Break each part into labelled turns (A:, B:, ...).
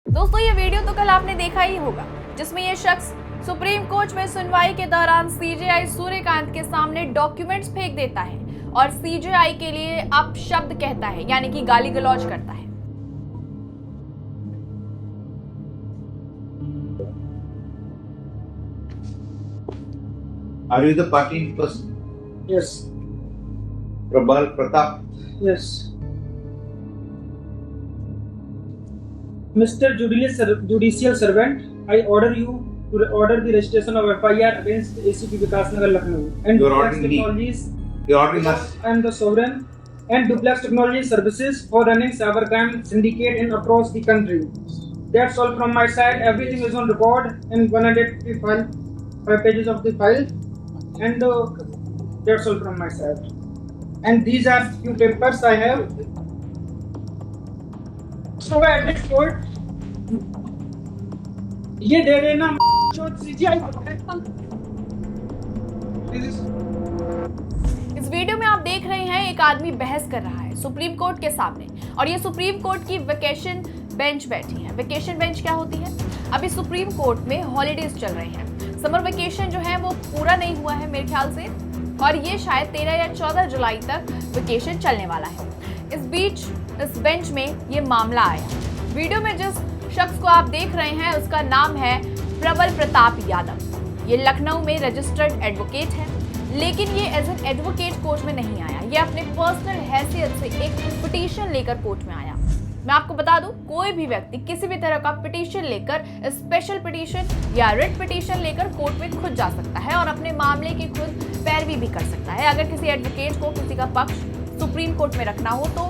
A: दोस्तों ये वीडियो तो कल आपने देखा ही होगा, जिसमें ये शख्स सुप्रीम कोर्ट में सुनवाई के दौरान सीजेआई सूर्यकांत के सामने डॉक्यूमेंट्स फेंक देता है और सीजेआई के लिए अपशब्द कहता है, यानी कि गाली गलौज करता है।
B: Are you the party in person?
C: Yes.
B: Prabal Pratap?
C: Yes. Mr. Judicial Servant, I order you to order the registration of FIR against ACP Vikasnagar Lucknow and
B: You're
C: Duplex
B: ordering me.
C: Technologies.
B: You're ordering us.
C: I am the sovereign and Duplex Technology Services for running cybercrime syndicate in across the country. That's all from my side. Everything is on record in 150 file, 5 pages of the file, and that's all from my side. And these are few papers I have. So at this court, ये दे देना जो CGI
A: इस video में आप देख रहे हैं एक आदमी बहस कर रहा है सुप्रीम कोर्ट के सामने, और ये सुप्रीम कोर्ट की वेकेशन बेंच बैठी है। वेकेशन बेंच क्या होती है? अभी सुप्रीम कोर्ट में हॉलीडेज चल रहे हैं, समर वेकेशन जो है वो पूरा नहीं हुआ है मेरे ख्याल से, और ये शायद 13 या 14 जुलाई तक वेकेशन चलने वाला है। इस बीच इस बेंच में ये मामला आया। वीडियो में जिस शख्स को आप देख रहे हैं उसका नाम है प्रबल प्रताप यादव। ये लखनऊ में रजिस्टर्ड एडवोकेट है, लेकिन ये एज एन एडवोकेट कोर्ट में नहीं आया। ये अपने पर्सनल हैसियत से एक पिटीशन लेकर कोर्ट में आया। मैं आपको बता दूं, कोई भी व्यक्ति किसी भी तरह का पिटीशन लेकर, स्पेशल पिटीशन या रिट पिटीशन लेकर कोर्ट में खुद जा सकता है और अपने मामले की खुद पैरवी भी कर सकता है। अगर किसी एडवोकेट को किसी का पक्ष सुप्रीम कोर्ट में रखना हो तो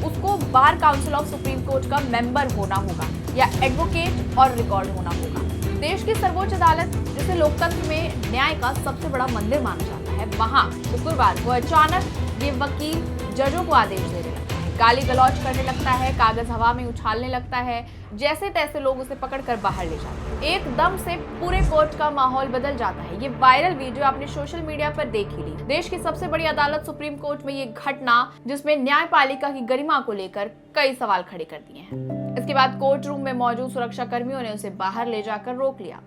A: उसको bar council of supreme court का मेंबर होना होगा या एडवोकेट और रिकॉर्ड होना होगा। देश की सर्वोच्च अदालत, जिसे लोकतंत्र में न्याय का सबसे बड़ा मंदिर माना जाता है, वहां शुक्रवार को अचानक ये वकील जजों को आदेश देने लगता है, गाली गलौज करने लगता है, कागज हवा में उछालने लगता है, जैसे तैसे लोग उसे पकड़कर बाहर ले जाते हैं। एकदम से पूरे कोर्ट का माहौल बदल जाता है। ये वायरल वीडियो आपने सोशल मीडिया पर देख ही ली। देश की सबसे बड़ी अदालत सुप्रीम कोर्ट में ये घटना, जिसमें न्यायपालिका की गरिमा को लेकर कई सवाल खड़े कर दिए हैं। इसके बाद कोर्ट रूम में मौजूद सुरक्षा कर्मियों ने उसे बाहर ले जाकर रोक लिया।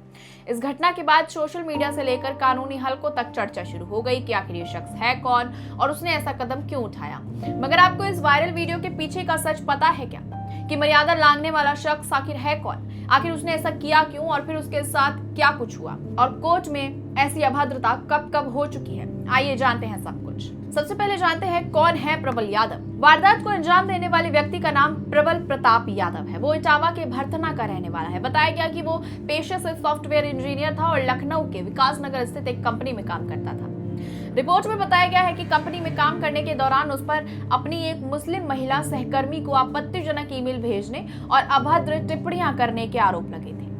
A: इस घटना के बाद सोशल मीडिया से लेकर कानूनी हलकों तक चर्चा शुरू हो गई कि आखिर ये शख्स है कौन और उसने ऐसा कदम क्यों उठाया। मगर आपको इस वायरल वीडियो के पीछे का सच पता है क्या, कि मर्यादा लांघने वाला शख्स आखिर है कौन, आखिर उसने ऐसा किया क्यों और फिर उसके साथ क्या कुछ हुआ, और कोर्ट में ऐसी अभद्रता कब कब हो चुकी है। आइए जानते हैं सब कुछ। सबसे पहले जानते हैं कौन है प्रबल यादव। वारदात को अंजाम देने वाले व्यक्ति का नाम प्रबल प्रताप यादव है। वो इटावा के भरथना का रहने वाला है। बताया गया कि वो पेशे से सॉफ्टवेयर इंजीनियर था और लखनऊ के विकासनगर स्थित एक कंपनी में काम करता था। रिपोर्ट में बताया गया है कि कंपनी में काम करने के दौरान उस पर अपनी एक मुस्लिम महिला सहकर्मी को आपत्तिजनक ईमेल भेजने और अभद्र टिप्पणियां करने के आरोप लगे थे।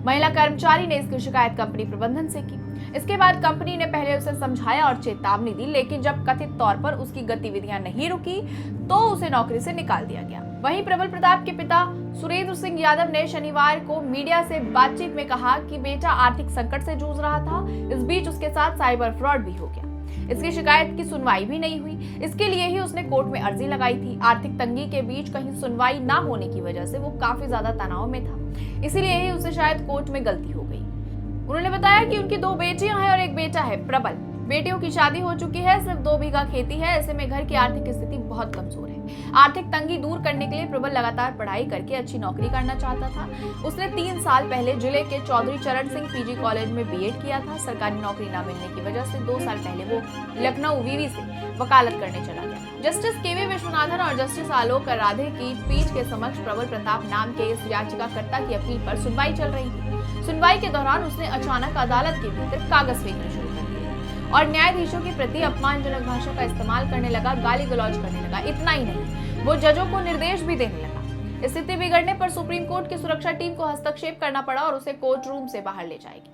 A: महिला कर्मचारी ने इसकी शिकायत कंपनी प्रबंधन से की। इसके बाद कंपनी ने पहले उसे समझाया और चेतावनी दी, लेकिन जब कथित तौर पर उसकी गतिविधियां नहीं रुकी तो उसे नौकरी से निकाल दिया गया। वहीं प्रबल प्रताप के पिता सुरेंद्र सिंह यादव ने शनिवार को मीडिया से बातचीत में कहा कि बेटा आर्थिक संकट से जूझ रहा था। इस बीच उसके साथ साइबर फ्रॉड भी हो गया। इसकी शिकायत की सुनवाई भी नहीं हुई। इसके लिए ही उसने कोर्ट में अर्जी लगाई थी। आर्थिक तंगी के बीच कहीं सुनवाई ना होने की वजह से वो काफी ज्यादा तनाव में था, इसीलिए ही उसे शायद कोर्ट में गलती हो गई। उन्होंने बताया कि उनकी 2 बेटियां हैं और एक बेटा है। प्रबल बेटियों की शादी हो चुकी है, सिर्फ 2 बीघा खेती है। ऐसे में घर की आर्थिक स्थिति बहुत कमजोर है। आर्थिक तंगी दूर करने के लिए प्रबल लगातार पढ़ाई करके अच्छी नौकरी करना चाहता था। उसने 3 साल पहले जिले के चौधरी चरण सिंह पीजी कॉलेज में बीएड किया था। सरकारी नौकरी न मिलने की वजह से 2 साल पहले वो लखनऊ वीवी से वकालत करने चला गया। जस्टिस केवी विश्वनाथन और जस्टिस आलोक राधे की पीठ के समक्ष प्रबल प्रताप नाम के इस याचिकाकर्ता की अपील पर सुनवाई चल रही थी। सुनवाई के दौरान उसने अचानक अदालत के भीतर कागज फेंकने शुरू कर दिए और न्यायाधीशों के प्रति अपमानजनक भाषा का इस्तेमाल करने लगा, गाली गलौज करने लगा। इतना ही नहीं, वो जजों को निर्देश भी देने लगा। स्थिति बिगड़ने पर सुप्रीम कोर्ट की सुरक्षा टीम को हस्तक्षेप करना पड़ा और उसे कोर्ट रूम से बाहर ले जाएगी।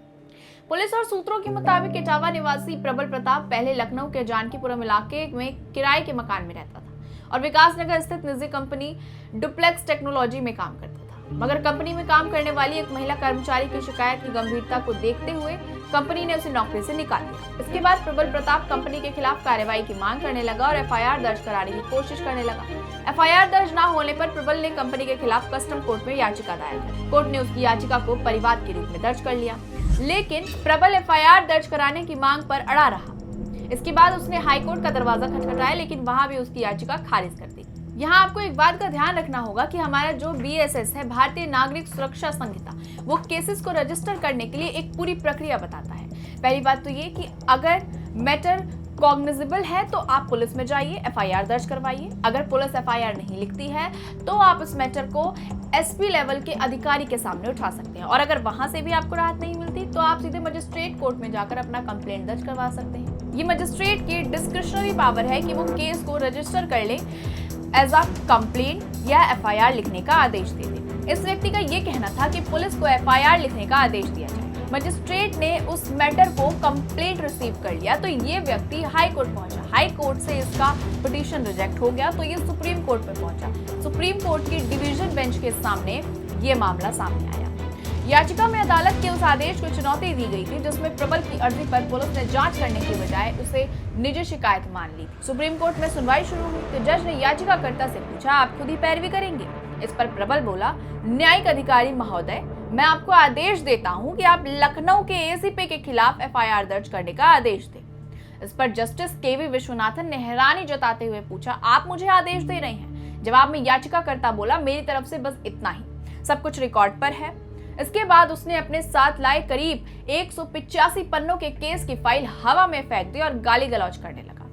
A: पुलिस और सूत्रों के मुताबिक इटावा निवासी प्रबल प्रताप पहले लखनऊ के जानकीपुरम इलाके में किराए के मकान में रहता था और विकासनगर स्थित निजी कंपनी डुप्लेक्स टेक्नोलॉजी में काम करता था। मगर कंपनी में काम करने वाली एक महिला कर्मचारी की शिकायत की गंभीरता को देखते हुए कंपनी ने उसे नौकरी से निकाल दिया। इसके बाद प्रबल प्रताप कंपनी के खिलाफ कार्रवाई की मांग करने लगा और एफआईआर दर्ज कराने की कोशिश करने लगा। एफआईआर दर्ज न होने पर प्रबल ने कंपनी के खिलाफ कस्टम कोर्ट में याचिका दायर की। कोर्ट ने उसकी याचिका को परिवाद के रूप में दर्ज कर लिया, लेकिन प्रबल एफआईआर दर्ज कराने की मांग पर अड़ा रहा। इसके बाद उसने हाईकोर्ट का दरवाजा खटखटाया, लेकिन वहां भी उसकी याचिका खारिज कर दी। यहाँ आपको एक बात का ध्यान रखना होगा कि हमारा जो BSS है, भारतीय नागरिक सुरक्षा संहिता, वो केसेस को रजिस्टर करने के लिए एक पूरी प्रक्रिया बताता है। पहली बात तो ये कि अगर मैटर कॉग्निजेबल है तो आप पुलिस में जाइए, एफआईआर दर्ज करवाइए। अगर पुलिस एफआईआर नहीं लिखती है तो आप इस मैटर को SP लेवल के अधिकारी के सामने उठा सकते हैं, और अगर वहां से भी आपको राहत नहीं मिलती तो आप सीधे मजिस्ट्रेट कोर्ट में जाकर अपना कंप्लेंट दर्ज करवा सकते हैं। ये मजिस्ट्रेट की डिस्क्रिशनरी पावर है कि वो केस को रजिस्टर कर ले, एज अ कंप्लेंट या एफआईआर लिखने का आदेश दे दे। इस व्यक्ति का ये कहना था कि पुलिस को एफआईआर लिखने का आदेश दिया जाए। मजिस्ट्रेट ने उस मैटर को कंप्लेंट रिसीव कर लिया तो ये व्यक्ति हाई कोर्ट पहुंचा। हाई कोर्ट से इसका पिटीशन रिजेक्ट हो गया तो ये सुप्रीम कोर्ट में पहुंचा। सुप्रीम कोर्ट की डिवीजन बेंच के सामने ये मामला सामने आया। याचिका में अदालत के उस आदेश को चुनौती दी गई थी जिसमें प्रबल की अर्जी पर पुलिस ने जांच करने की बजाय उसे निजी शिकायत मान ली। सुप्रीम कोर्ट में सुनवाई शुरू हुई तो जज ने याचिकाकर्ता से पूछा, आप खुद ही पैरवी करेंगे? इस पर प्रबल बोला, न्यायिक अधिकारी महोदय, मैं आपको आदेश देता हूं कि आप लखनऊ के ACP के खिलाफ एफआईआर दर्ज करने का आदेश दें। इस पर जस्टिस KV विश्वनाथन ने हैरानी जताते हुए पूछा, आप मुझे आदेश दे रहे हैं? जवाब में याचिकाकर्ता बोला, मेरी तरफ से बस इतना ही, सब कुछ रिकॉर्ड पर है। इसके बाद उसने अपने साथ लाए करीब 185 पन्नों के केस की फाइल हवा में फेंक दी और गाली गलौज करने लगा।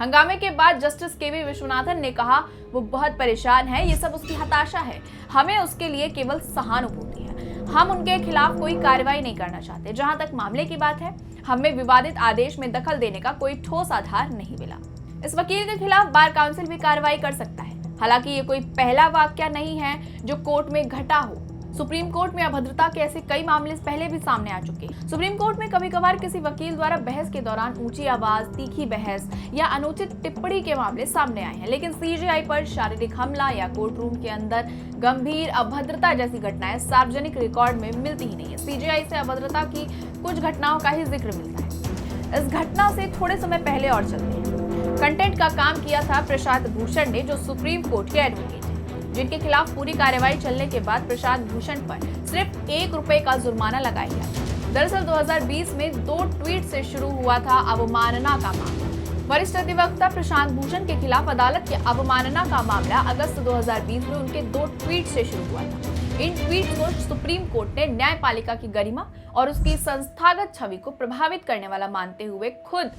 A: हंगामे के बाद जस्टिस KV विश्वनाथन ने कहा, वो बहुत परेशान है, ये सब उसकी हताशा है, हमें उसके लिए केवल सहानुभूति है, हम उनके खिलाफ कोई कार्रवाई नहीं करना चाहते। जहां तक मामले की बात है, हमें विवादित आदेश में दखल देने का कोई ठोस आधार नहीं मिला। इस वकील के खिलाफ बार काउंसिल भी कार्रवाई कर सकता है। हालांकि ये कोई पहला वाकया नहीं है जो कोर्ट में घटा हो। सुप्रीम कोर्ट में अभद्रता के ऐसे कई मामले पहले भी सामने आ चुके हैं। सुप्रीम कोर्ट में कभी कभार किसी वकील द्वारा बहस के दौरान ऊंची आवाज, तीखी बहस या अनुचित टिप्पणी के मामले सामने आए हैं, लेकिन CJI पर शारीरिक हमला या कोर्ट रूम के अंदर गंभीर अभद्रता जैसी घटनाएं सार्वजनिक रिकॉर्ड में मिलती ही नहीं है। CJI से अभद्रता की कुछ घटनाओं का ही जिक्र मिलता है। इस घटना से थोड़े समय पहले और चलते हैं। कंटेंट का काम किया था प्रशांत भूषण ने, जो सुप्रीम कोर्ट के एडवोकेट हैं, जिनके खिलाफ पूरी कार्रवाई चलने के बाद प्रशांत भूषण पर सिर्फ ₹1 का जुर्माना लगाया गया। दरअसल 2020 में 2 ट्वीट से शुरू हुआ था अवमानना का मामला। वरिष्ठ अधिवक्ता प्रशांत भूषण के खिलाफ अदालत की अवमानना का मामला अगस्त 2020 में उनके 2 ट्वीट से शुरू हुआ था। इन ट्वीट को सुप्रीम कोर्ट ने न्यायपालिका की गरिमा और उसकी संस्थागत छवि को प्रभावित करने वाला मानते हुए खुद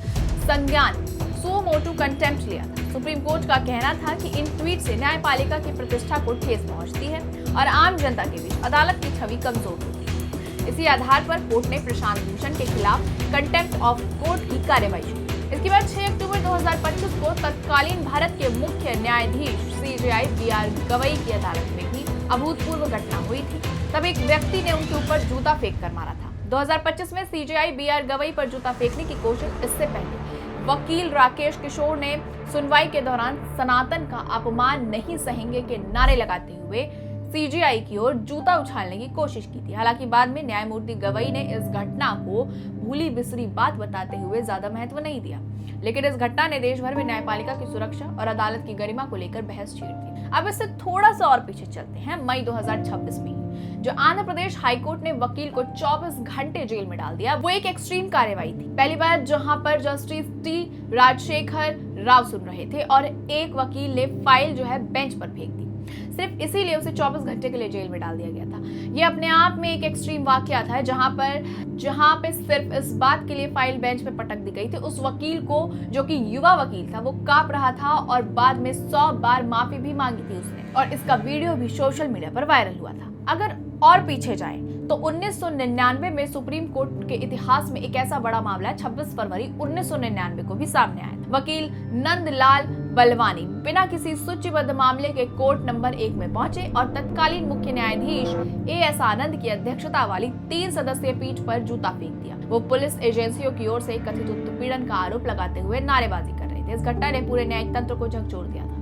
A: संज्ञान सो मोटू कंटेम्प्ट लिया था। सुप्रीम कोर्ट का कहना था कि इन ट्वीट से न्यायपालिका की प्रतिष्ठा को ठेस पहुंचती है और आम जनता के बीच अदालत की छवि कमजोर होती है। इसी आधार पर कोर्ट ने प्रशांत भूषण के खिलाफ कंटेम्प्ट ऑफ कोर्ट की कार्रवाई शुरू। इसके बाद 6 अक्टूबर 2025 को तत्कालीन भारत के मुख्य न्यायाधीश CJI BR गवई की अदालत में भी अभूतपूर्व घटना हुई थी। तब एक व्यक्ति ने उनके ऊपर जूता फेंक कर मारा था। 2025 में CJI BR गवई पर जूता फेंकने की कोशिश इससे पहले वकील राकेश किशोर ने सुनवाई के दौरान सनातन का अपमान नहीं सहेंगे के नारे लगाते हुए CJI की ओर जूता उछालने की कोशिश की थी। हालांकि बाद में न्यायमूर्ति गवई ने इस घटना को भूली बिसरी बात बताते हुए ज्यादा महत्व नहीं दिया, लेकिन इस घटना ने देश भर में न्यायपालिका की सुरक्षा और अदालत की गरिमा को लेकर बहस छेड़ दी। अब इससे थोड़ा सा और पीछे चलते हैं। मई 2026 में जो आंध्र प्रदेश हाईकोर्ट ने वकील को 24 घंटे जेल में डाल दिया, वो एक एक्सट्रीम कार्रवाई थी। पहली बार जहां पर जस्टिस T राजशेखर राव सुन रहे थे और एक वकील ने फाइल जो है बेंच पर फेंक दी। सिर्फ इसीलिए उसे 24 घंटे के लिए जेल में डाल दिया गया था। ये अपने आप में एक एक्सट्रीम वाकया था जहां पे सिर्फ इस बात के लिए फाइल बेंच पे पटक दी गई थी। उस वकील को, जो कि युवा वकील था, वो कांप रहा था और बाद में 100 बार माफी भी मांगी थी उसने, और इसका वीडियो भी सोशल मीडिया पर वायरल हुआ था। अगर और पीछे जाएं तो 1999 में सुप्रीम कोर्ट के इतिहास में एक ऐसा बड़ा मामला 26 फरवरी 1999 को भी सामने आया। वकील नंदलाल बलवानी बिना किसी सूचीबद्ध मामले के कोर्ट नंबर 1 में पहुंचे और तत्कालीन मुख्य न्यायाधीश AS आनंद की अध्यक्षता वाली 3 सदस्यीय पीठ पर जूता फेंक दिया। वो पुलिस एजेंसियों की ओर से कथित उत्पीड़न का आरोप लगाते हुए नारेबाजी कर रहे थे। इस घटना ने पूरे न्यायिक तंत्र को झकझोर दिया था।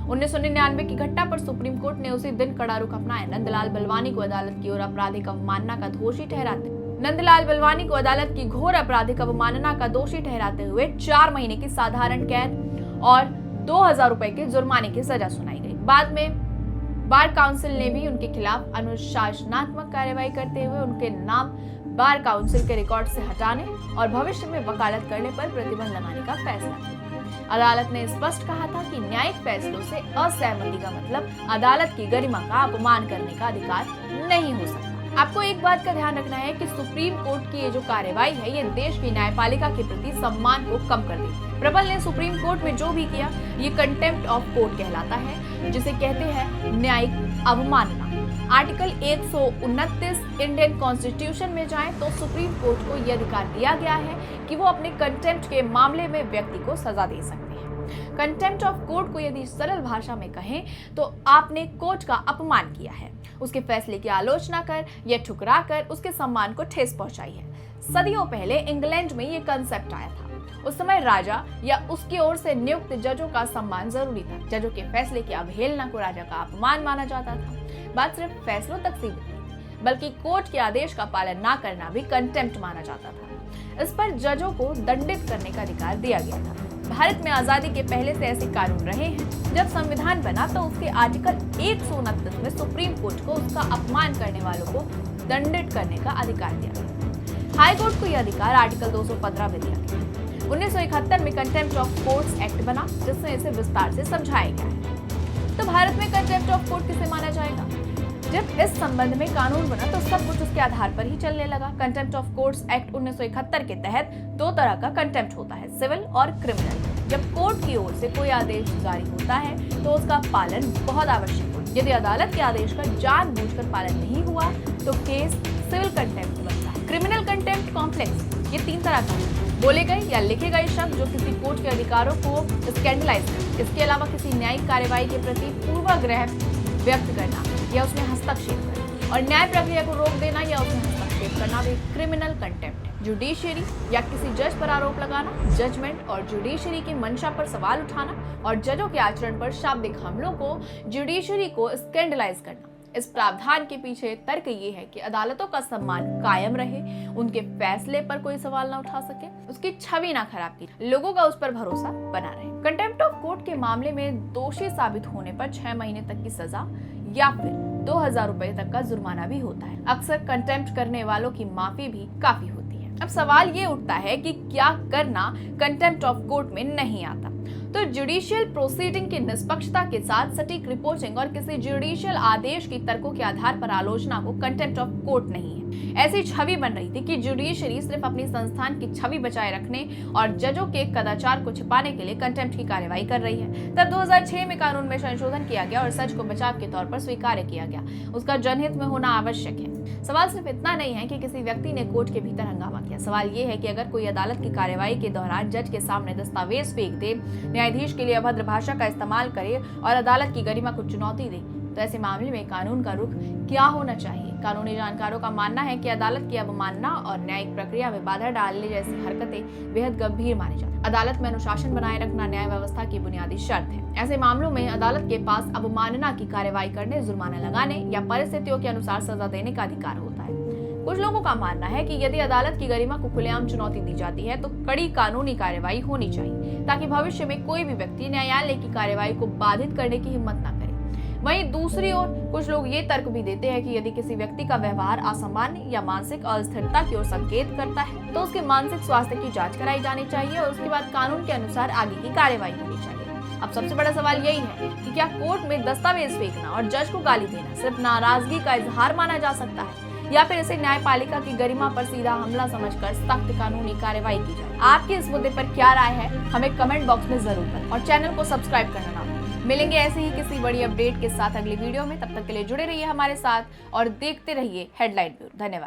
A: 1999 की घटना पर सुप्रीम कोर्ट ने उसी दिन कड़ा रुख अपनाया। नंदलाल बलवानी को अदालत की ओर आपराधिक अवमानना का दोषी ठहराते नंदलाल बलवानी को अदालत की घोर आपराधिक अवमानना का दोषी ठहराते हुए 4 महीने की साधारण कैद और 2000 रुपए के जुर्माने की सजा सुनाई गई। बाद में बार काउंसिल ने भी उनके खिलाफ अनुशासनात्मक कार्रवाई करते हुए उनके नाम बार काउंसिल के रिकॉर्ड से हटाने और भविष्य में वकालत करने पर प्रतिबंध लगाने का फैसला किया। अदालत ने स्पष्ट कहा था कि न्यायिक फैसलों से असहमति का मतलब अदालत की गरिमा का अपमान करने का अधिकार नहीं हो सकता। आपको एक बात का ध्यान रखना है कि सुप्रीम कोर्ट की ये जो कार्रवाई है, ये देश की न्यायपालिका के प्रति सम्मान को कम कर देगी। प्रबल ने सुप्रीम कोर्ट में जो भी किया, ये कंटेम्प्ट ऑफ कोर्ट कहलाता है, जिसे कहते हैं न्यायिक अवमानना। आर्टिकल 129 इंडियन कॉन्स्टिट्यूशन में जाएं तो सुप्रीम कोर्ट को यह अधिकार दिया गया है कि वो अपने कंटेम्प्ट के मामले में व्यक्ति को सजा दे सकते हैं। कंटेम्प्ट ऑफ कोर्ट को यदि सरल भाषा में कहें तो आपने कोर्ट का अपमान किया है, उसके फैसले की आलोचना कर या ठुकरा कर उसके सम्मान को ठेस पहुंचाई है। सदियों पहले इंग्लैंड में ये कंसेप्ट आया था। उस समय राजा या उसकी ओर से नियुक्त जजों का सम्मान जरूरी था। जजों के फैसले की अवहेलना को राजा का अपमान माना जाता था। बात सिर्फ फैसलों तक सीमित नहीं, बल्कि कोर्ट के आदेश का पालन न करना भी कंटेम्प्ट माना जाता था। इस पर जजों को दंडित करने का अधिकार दिया गया था। भारत में आजादी के पहले से ऐसे कानून रहे हैं। जब संविधान बना तो उसके आर्टिकल 129 में सुप्रीम कोर्ट को उसका अपमान करने वालों को दंडित करने का अधिकार दिया गया। हाई कोर्ट को यह अधिकार आर्टिकल 215 में दिया गया। 1971 में कंटेम्प्ट ऑफ कोर्ट्स एक्ट बना, जिसमें इसे विस्तार से समझाया गया है। तो भारत में कंटेम्प्ट ऑफ कोर्ट किसे माना जाएगा? जब इस संबंध में कानून बना तो सब कुछ उसके आधार पर ही चलने लगा। कंटेम्प्ट ऑफ कोर्ट्स एक्ट 1971 के तहत 2 तरह का कंटेम्प्ट होता है, सिविल और क्रिमिनल। जब कोर्ट की ओर से कोई आदेश जारी होता है तो उसका पालन बहुत आवश्यक है। यदि अदालत के आदेश का जानबूझकर पालन नहीं हुआ तो केस सिविल कंटेम्प्ट बनता है। क्रिमिनल कंटेम्प्ट कॉम्प्लेक्स, ये 3 तरह का है। बोले गए या लिखे गए शब्द जो किसी कोर्ट के अधिकारों को स्कैंडलाइज करे, इसके अलावा किसी न्यायिक कार्रवाई के प्रति पूर्वाग्रह व्यक्त करना या उसमें हस्तक्षेप करना और न्याय प्रक्रिया को रोक देना या उसमें हस्तक्षेप करना भी क्रिमिनल कंटेम्प्ट है। जुडिशियरी या किसी जज पर आरोप लगाना, जजमेंट और जुडिशियरी की मंशा पर सवाल उठाना और जजों के आचरण पर शाब्दिक हमलों को जुडिशियरी को स्कैंडलाइज करना। इस प्रावधान के पीछे तर्क ये है कि अदालतों का सम्मान कायम रहे, उनके फैसले पर कोई सवाल ना उठा सके, उसकी छवि ना खराब की, लोगों का उस पर भरोसा बना रहे। कंटेम्प्ट ऑफ कोर्ट के मामले में दोषी साबित होने पर 6 महीने तक की सजा या फिर 2000 रुपए तक का जुर्माना भी होता है। अक्सर कंटेम्प्ट करने वालों की माफी भी काफी होती है। अब सवाल ये उठता है कि क्या करना कंटेम्प्ट ऑफ कोर्ट में नहीं आता। तो जुडिशियल प्रोसीडिंग की निष्पक्षता के साथ सटीक रिपोर्टिंग और किसी जुडिशियल आदेश की तर्कों के आधार पर आलोचना को कंटेम्प्ट ऑफ कोर्ट नहीं है। ऐसी छवि बन रही थी कि जुडिशरी सिर्फ अपनी संस्थान की छवि बचाए रखने और जजों के कदाचार को छिपाने के लिए कंटेम्प्ट की कार्रवाई कर रही है। तब 2006 में कानून में संशोधन किया गया और सच को बचाव के तौर पर स्वीकार किया गया। उसका जनहित में होना आवश्यक है। सवाल सिर्फ इतना नहीं है कि किसी व्यक्ति ने कोर्ट के भीतर हंगामा किया। सवाल ये है कि अगर कोई अदालत की कार्रवाई के दौरान जज के सामने दस्तावेज फेंक दे, न्यायाधीश के लिए अभद्र भाषा का इस्तेमाल करे और अदालत की गरिमा को चुनौती दे, तो ऐसे मामले में कानून का रुख क्या होना चाहिए? कानूनी जानकारों का मानना है कि अदालत की अवमानना और न्यायिक प्रक्रिया में बाधा डालने जैसी हरकतें बेहद गंभीर मानी जाती हैं। अदालत में अनुशासन बनाए रखना न्याय व्यवस्था की बुनियादी शर्त है। ऐसे मामलों में अदालत के पास अवमानना की कार्रवाई करने, जुर्माना लगाने या परिस्थितियों के अनुसार सजा देने का अधिकार होता है। कुछ लोगों का मानना है कि यदि अदालत की गरिमा को खुलेआम चुनौती दी जाती है तो कड़ी कानूनी कार्रवाई होनी चाहिए, ताकि भविष्य में कोई भी व्यक्ति न्यायालय की कार्रवाई को बाधित करने की हिम्मत न करे। वहीं दूसरी ओर कुछ लोग ये तर्क भी देते हैं कि यदि किसी व्यक्ति का व्यवहार असामान्य या मानसिक अस्थिरता की ओर संकेत करता है तो उसके मानसिक स्वास्थ्य की जांच कराई जानी चाहिए और उसके बाद कानून के अनुसार आगे की कार्रवाई होनी चाहिए। अब सबसे बड़ा सवाल यही है कि क्या कोर्ट में दस्तावेज फेंकना और जज को गाली देना सिर्फ नाराजगी का इजहार माना जा सकता है, या फिर इसे न्यायपालिका की गरिमा पर सीधा हमला समझकर सख्त कानूनी कार्रवाई की जाए? आपकी इस मुद्दे पर क्या राय है, हमें कमेंट बॉक्स में जरूर बताएं और चैनल को सब्सक्राइब करना ना भूलें। मिलेंगे ऐसे ही किसी बड़ी अपडेट के साथ अगली वीडियो में। तब तक के लिए जुड़े रहिए हमारे साथ और देखते रहिए हेडलाइन ब्यूरो। धन्यवाद।